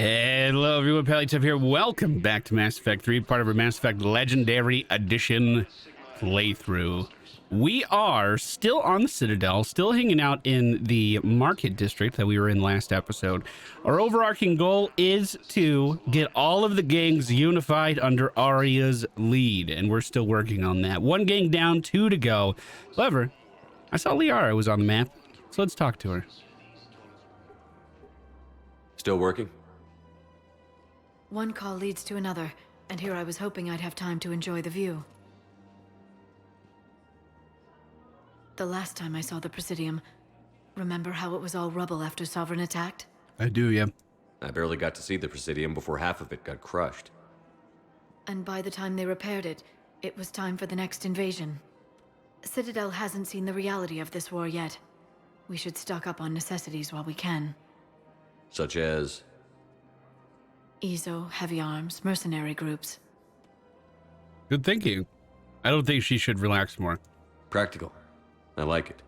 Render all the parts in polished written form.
Hello everyone, Pallytip here. Welcome back to Mass Effect 3, part of our Mass Effect Legendary Edition playthrough. We are still on the Citadel, still hanging out in the market district that we were in last episode. Our overarching goal is to get all of the gangs unified under Aria's lead, and we're still working on that. One gang down, 2 to go. However, I saw Liara was on the map, so let's talk to her. Still working? One call leads to another, and here I was hoping I'd have time to enjoy the view. The last time I saw the Presidium, remember how it was all rubble after Sovereign attacked? I do, yeah. I barely got to see the Presidium before half of it got crushed. And by the time they repaired it, it was time for the next invasion. Citadel hasn't seen the reality of this war yet. We should stock up on necessities while we can. Such as? EZO, heavy arms, mercenary groups. Good thinking. I don't think she should relax more. Practical. I like it.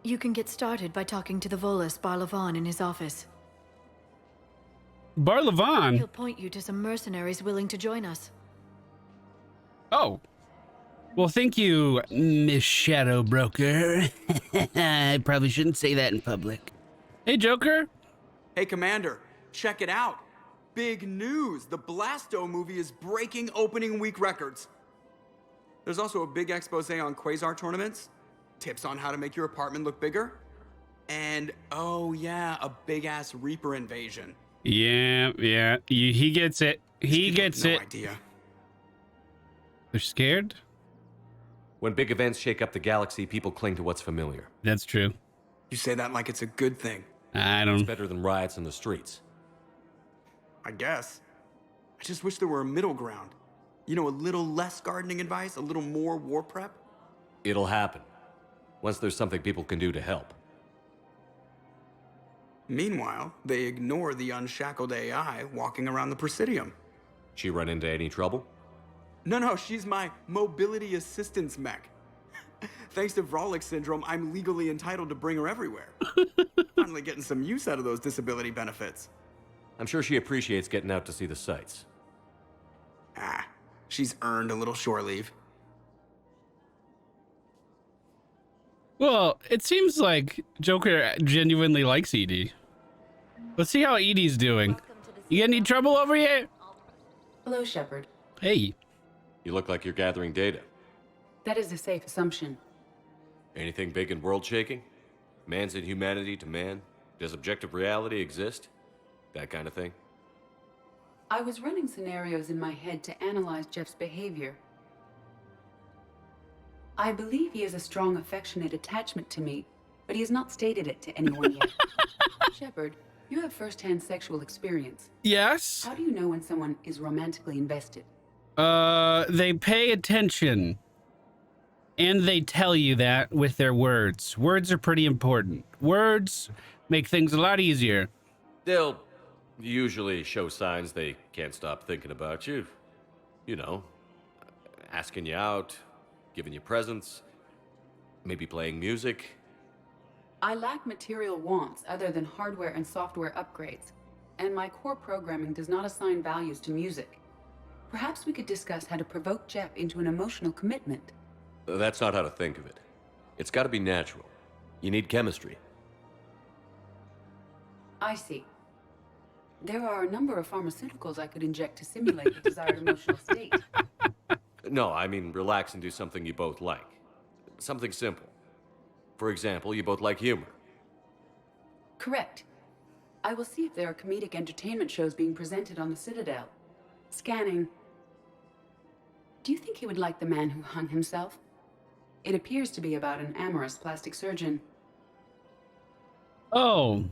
You can get started by talking to the Volus Barlavan in his office. Barlavan? He'll point you to some mercenaries willing to join us. Oh. Well, thank you, Miss Shadow Broker. I probably shouldn't say that in public. Hey, Joker. Hey, Commander, check it out. Big news! The Blasto movie is breaking opening week records. There's also a big expose on Quasar tournaments, tips on how to make your apartment look bigger, and, oh yeah, a big-ass Reaper invasion. Yeah. He gets it. He gets it. No idea. They're scared? When big events shake up the galaxy, people cling to what's familiar. That's true. You say that like it's a good thing. I It's don't... better than riots in the streets. I guess. I just wish there were a middle ground. You know, a little less gardening advice, a little more war prep. It'll happen. Once there's something people can do to help. Meanwhile, they ignore the unshackled AI walking around the Presidium. She run into any trouble? No, she's my mobility assistance mech. Thanks to Vrolic syndrome, I'm legally entitled to bring her everywhere. Finally getting some use out of those disability benefits. I'm sure she appreciates getting out to see the sights. She's earned a little shore leave. Well, it seems like Joker genuinely likes Edie. Let's see how Edie's doing. You got any trouble over here? Hello, Shepard. Hey. You look like you're gathering data. That is a safe assumption. Anything big and world-shaking? Man's inhumanity to man? Does objective reality exist? That kind of thing? I was running scenarios in my head to analyze Jeff's behavior. I believe he has a strong affectionate attachment to me, but he has not stated it to anyone yet. Shepard, you have first-hand sexual experience. Yes? How do you know when someone is romantically invested? They pay attention. And they tell you that with their words. Words are pretty important. Words make things a lot easier. They'll usually show signs they can't stop thinking about you. You know, asking you out, giving you presents, maybe playing music. I lack material wants other than hardware and software upgrades, and my core programming does not assign values to music. Perhaps we could discuss how to provoke Jeff into an emotional commitment. That's not how to think of it. It's got to be natural. You need chemistry. I see. There are a number of pharmaceuticals I could inject to simulate the desired emotional state. No, I mean relax and do something you both like. Something simple. For example, you both like humor. Correct. I will see if there are comedic entertainment shows being presented on the Citadel. Scanning. Do you think he would like The Man Who Hung Himself? It appears to be about an amorous plastic surgeon. Oh.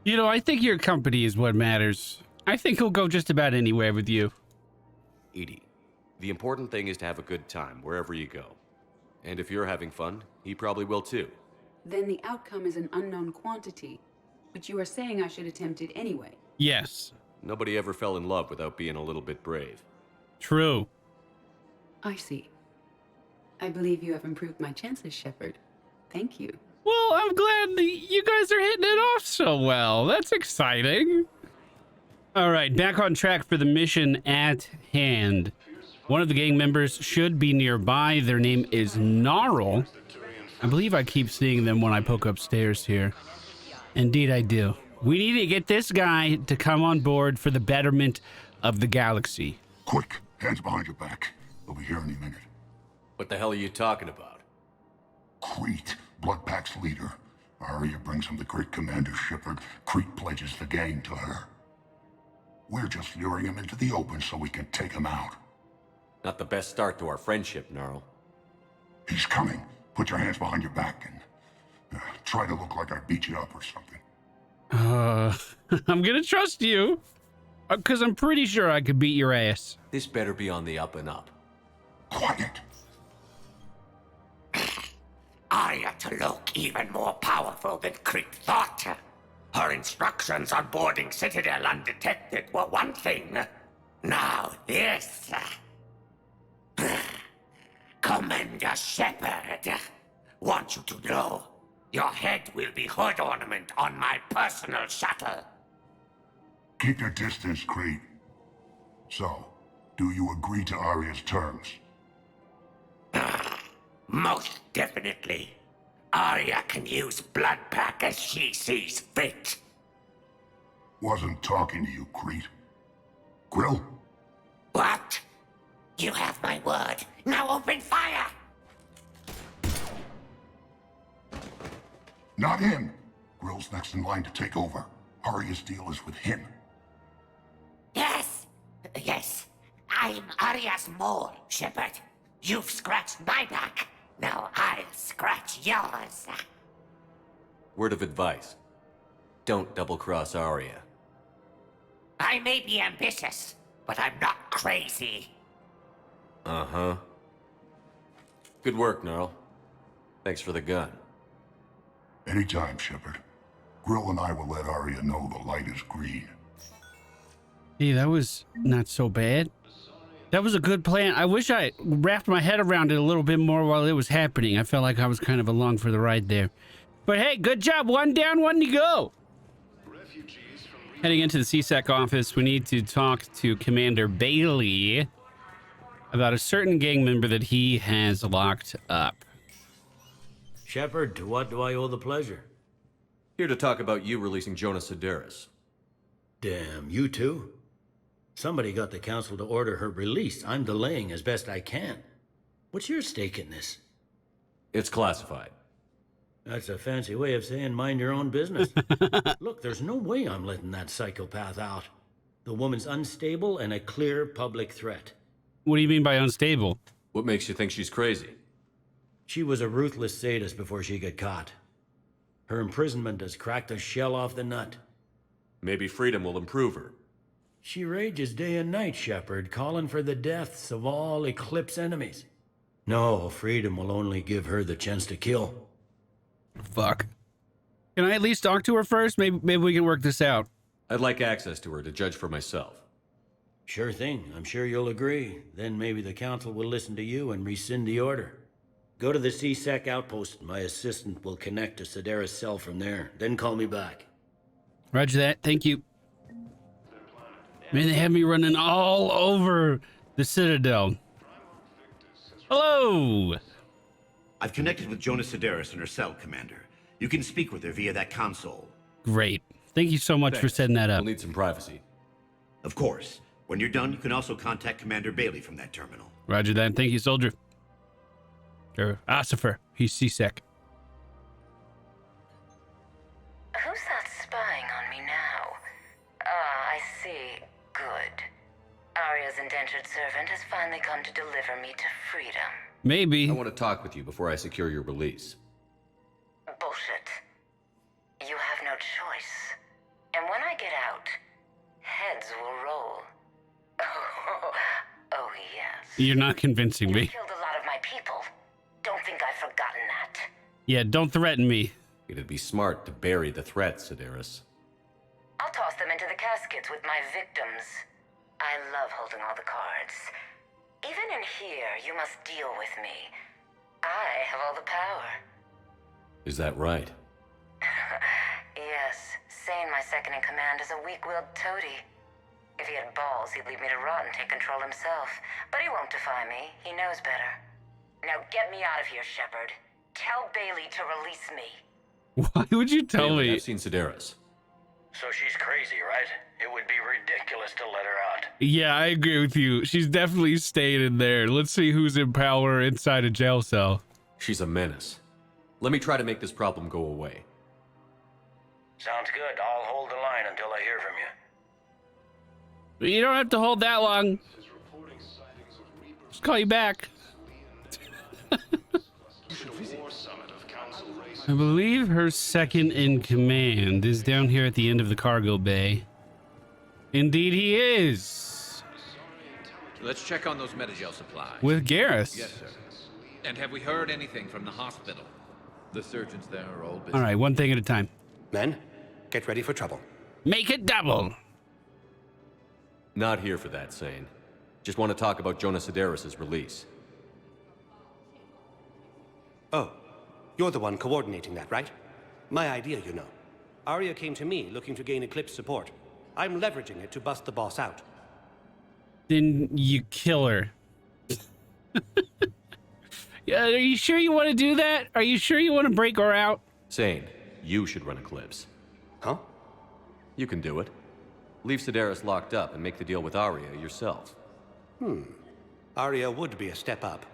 You know, I think your company is what matters. I think he'll go just about anywhere with you. Edie, the important thing is to have a good time wherever you go. And if you're having fun, he probably will too. Then the outcome is an unknown quantity, but you are saying I should attempt it anyway. Yes. Nobody ever fell in love without being a little bit brave. True. I see. I believe you have improved my chances, Shepard. Thank you. Well, I'm glad that you guys are hitting it off so well. That's exciting. All right, back on track for the mission at hand. One of the gang members should be nearby. Their name is Gnarl. I believe I keep seeing them when I poke upstairs here. Indeed, I do. We need to get this guy to come on board for the betterment of the galaxy. Quick, hands behind your back. They'll be here any minute. What the hell are you talking about? Crete, Blood Pack's leader. Arya brings him to Crete Commander Shepard. Crete pledges the gang to her. We're just luring him into the open so we can take him out. Not the best start to our friendship, Gnarl. He's coming. Put your hands behind your back and try to look like I beat you up or something. I'm gonna trust you. Because I'm pretty sure I could beat your ass. This better be on the up and up. Quiet. Arya to look even more powerful than Crete thought. Her instructions on boarding Citadel undetected were one thing. Now this. Commander Shepard, want you to know, your head will be hood ornament on my personal shuttle. Keep your distance, Crete. So, do you agree to Arya's terms? Most definitely. Arya can use Blood Pack as she sees fit. Wasn't talking to you, Crete. Grill? What? You have my word. Now open fire! Not him. Grill's next in line to take over. Arya's deal is with him. Yes. I'm Arya's mole, Shepard. You've scratched my back. Now I'll scratch yours. Word of advice. Don't double-cross Arya. I may be ambitious, but I'm not crazy. Uh-huh. Good work, Gnarl. Thanks for the gun. Anytime, Shepard. Grill and I will let Arya know the light is green. Hey, that was not so bad. That was a good plan. I wish I wrapped my head around it a little bit more while it was happening. I felt like I was kind of along for the ride there. But hey, good job. One down, one to go. Heading into the CSEC office, we need to talk to Commander Bailey about a certain gang member that he has locked up. Shepard, to what do I owe the pleasure? Here to talk about you releasing Jonas Sedaris. Damn, you too? Somebody got the council to order her release. I'm delaying as best I can. What's your stake in this? It's classified. That's a fancy way of saying mind your own business. Look, there's no way I'm letting that psychopath out. The woman's unstable and a clear public threat. What do you mean by unstable? What makes you think she's crazy? She was a ruthless sadist before she got caught. Her imprisonment has cracked the shell off the nut. Maybe freedom will improve her. She rages day and night, Shepard, calling for the deaths of all Eclipse enemies. No, freedom will only give her the chance to kill. Fuck. Can I at least talk to her first? Maybe we can work this out. I'd like access to her to judge for myself. Sure thing. I'm sure you'll agree. Then maybe the council will listen to you and rescind the order. Go to the CSEC outpost. My assistant will connect to Sedaris' cell from there. Then call me back. Roger that. Thank you. Man, they have me running all over the Citadel. Hello! I've connected with Jonas Sedaris in her cell, Commander. You can speak with her via that console. Great. Thank you so much for Thanks. setting that up. We'll need some privacy. Of course. When you're done, you can also contact Commander Bailey from that terminal. Roger that. Thank you, soldier. Or Ossifer. He's CSEC. Who's that spying on me now? Ah, I see. Good. Arya's indentured servant has finally come to deliver me to freedom. Maybe. I want to talk with you before I secure your release. Bullshit. You have no choice. And when I get out, heads will roll. Oh, yes. You're not convincing You me. killed a lot of my people. Don't think I've forgotten that. Yeah, don't threaten me. It'd be smart to bury the threat, Sedaris. I'll toss them into the caskets with my victims. I love holding all the cards. Even in here, you must deal with me. I have all the power. Is that right? Yes, Sane, my second in command, is a weak-willed toady. If he had balls, he'd leave me to rot and take control himself. But he won't defy me. He knows better. Now get me out of here, Shepard. Tell Bailey to release me. Why would you tell Bailey, me? I've seen Sedaris. So she's crazy, right? It would be ridiculous to let her out. Yeah, I agree with you. She's definitely staying in there. Let's see who's in power inside a jail cell. She's a menace. Let me try to make this problem go away. Sounds good. I'll hold the line until I hear from you. You don't have to hold that long. Just call you back. I believe her second in command is down here at the end of the cargo bay. Indeed he is. Let's check on those Metagel supplies. With Garrus. Yes, sir. And have we heard anything from the hospital? The surgeons there are all busy. All right, one thing at a time. Men, get ready for trouble. Make it double. Not here for that, Sane. Just want to talk about Jonas Sedaris' release. Oh, you're the one coordinating that, right? My idea, you know. Arya came to me looking to gain Eclipse support. I'm leveraging it to bust the boss out. Then you kill her. Yeah, are you sure you want to do that? Are you sure you want to break her out? Sane, you should run Eclipse. Huh? You can do it. Leave Sedaris locked up and make the deal with Arya yourself. Arya would be a step up.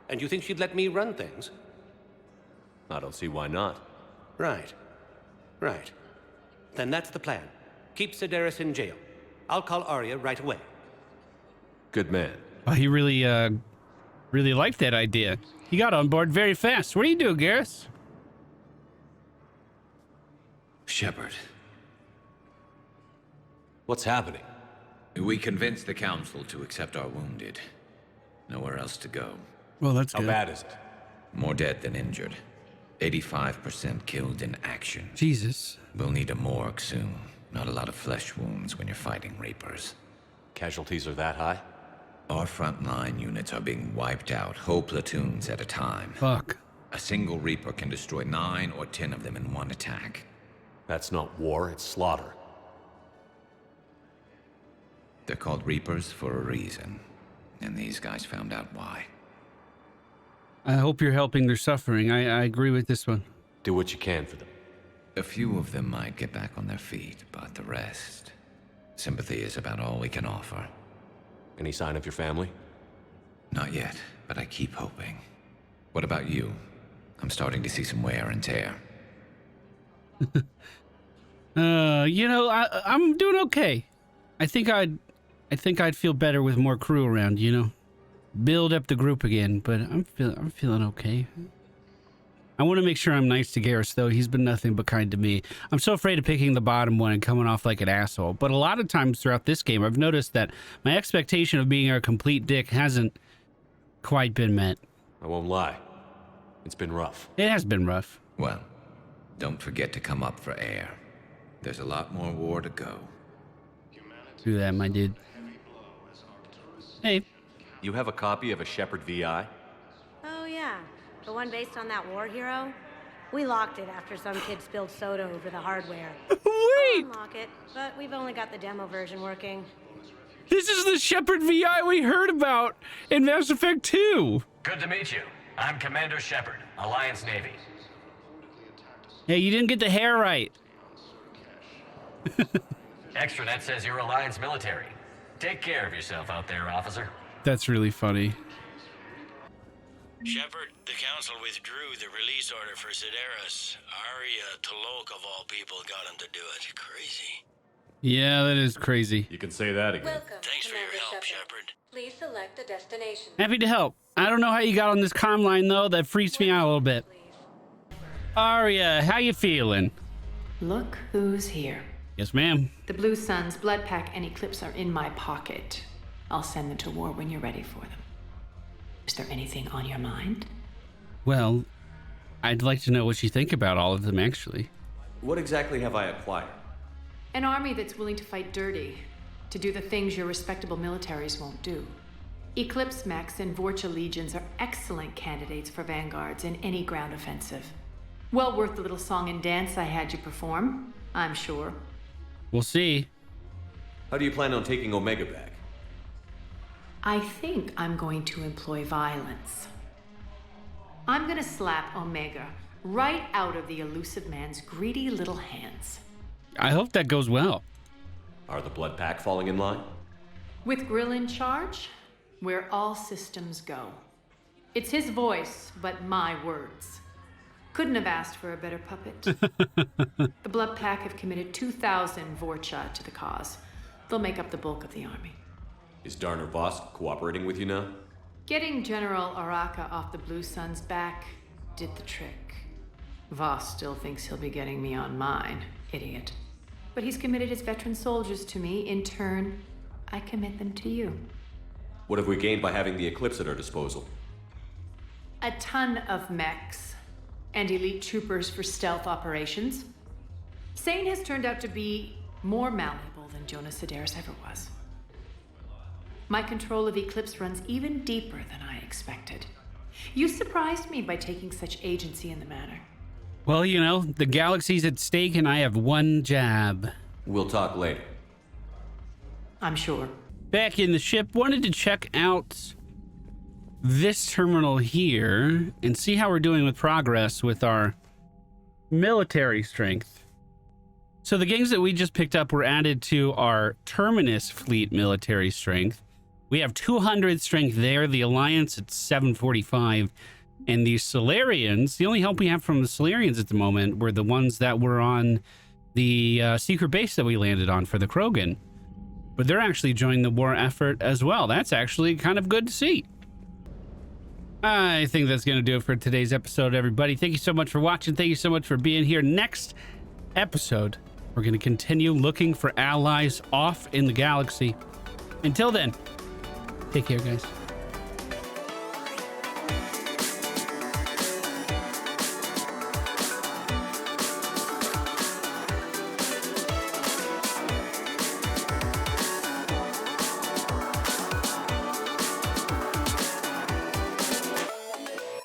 And you think she'd let me run things? I don't see why not. Right. Right. Then that's the plan. Keep Sedaris in jail. I'll call Arya right away. Good man. Oh, he really liked that idea. He got on board very fast. What do you do, Garrus? Shepard, What's happening? we convinced the Council to accept our wounded. Nowhere else to go. Well, that's How good. bad is it? More dead than injured. 85% killed in action. Jesus. We'll need a morgue soon. Not a lot of flesh wounds when you're fighting Reapers. Casualties are that high? Our frontline units are being wiped out, whole platoons at a time. Fuck. A single Reaper can destroy 9 or 10 of them in one attack. That's not war, it's slaughter. They're called Reapers for a reason. And these guys found out why. I hope you're helping their suffering. I agree with this one. Do what you can for them. A few of them might get back on their feet, but the rest... Sympathy is about all we can offer. Any sign of your family? Not yet, but I keep hoping. What about you? I'm starting to see some wear and tear. You know, I'm doing okay. I think I'd feel better with more crew around, you know. Build up the group again, but I'm feeling okay. I want to make sure I'm nice to Garrus, though. He's been nothing but kind to me. I'm so afraid of picking the bottom one and coming off like an asshole. But a lot of times throughout this game, I've noticed that my expectation of being a complete dick hasn't quite been met. I won't lie. It's been rough. It has been rough. Well, don't forget to come up for air. There's a lot more war to go. Do that, my dude. Hey. You have a copy of a Shepard VI? Oh, yeah. The one based on that war hero? We locked it after some kid spilled soda over the hardware. Wait! I'll unlock it, but we've only got the demo version working. This is the Shepard VI we heard about in Mass Effect 2. Good to meet you. I'm Commander Shepard, Alliance Navy. Hey, you didn't get the hair right. Extranet says you're Alliance military. Take care of yourself out there, officer. That's really funny. Shepard, the Council withdrew the release order for Sedaris. Arya Talok, of all people, got him to do it. Crazy. Yeah, that is crazy. You can say that again. Welcome, Thanks for your help, Shepard. Please select a destination. Happy to help. I don't know how you got on this comm line, though. That freaks me out a little bit. Arya, how you feeling? Look who's here. Yes, ma'am. The Blue Suns, Blood Pack, and Eclipse are in my pocket. I'll send them to war when you're ready for them. Is there anything on your mind? Well, I'd like to know what you think about all of them, actually. What exactly have I acquired? An army that's willing to fight dirty, to do the things your respectable militaries won't do. Eclipse mechs and Vorcha legions are excellent candidates for vanguards in any ground offensive. Well worth the little song and dance I had you perform, I'm sure. We'll see. How do you plan on taking Omega back? I think I'm going to employ violence. I'm gonna slap Omega right out of the elusive man's greedy little hands. I hope that goes well. Are the Blood Pack falling in line? With Grill in charge, where all systems go. It's his voice, but my words. Couldn't have asked for a better puppet. The Blood Pack have committed 2,000 Vorcha to the cause. They'll make up the bulk of the army. Is Darner Voss cooperating with you now? Getting General Araka off the Blue Sun's back did the trick. Voss still thinks he'll be getting me on mine, idiot. But he's committed his veteran soldiers to me. In turn, I commit them to you. What have we gained by having the Eclipse at our disposal? A ton of mechs and elite troopers for stealth operations. Sane has turned out to be more malleable than Jonas Sedaris ever was. My control of Eclipse runs even deeper than I expected. You surprised me by taking such agency in the matter. Well, you know, the galaxy's at stake and I have one job. We'll talk later. I'm sure. Back in the ship, wanted to check out this terminal here and see how we're doing with progress with our military strength. So the gangs that we just picked up were added to our Terminus fleet military strength. We have 200 strength there. The Alliance at 745. And the Solarians, the only help we have from the Solarians at the moment were the ones that were on the secret base that we landed on for the Krogan. But they're actually joining the war effort as well. That's actually kind of good to see. I think that's going to do it for today's episode, everybody. Thank you so much for watching. Thank you so much for being here. Next episode, we're going to continue looking for allies off in the galaxy. Until then, take care, guys.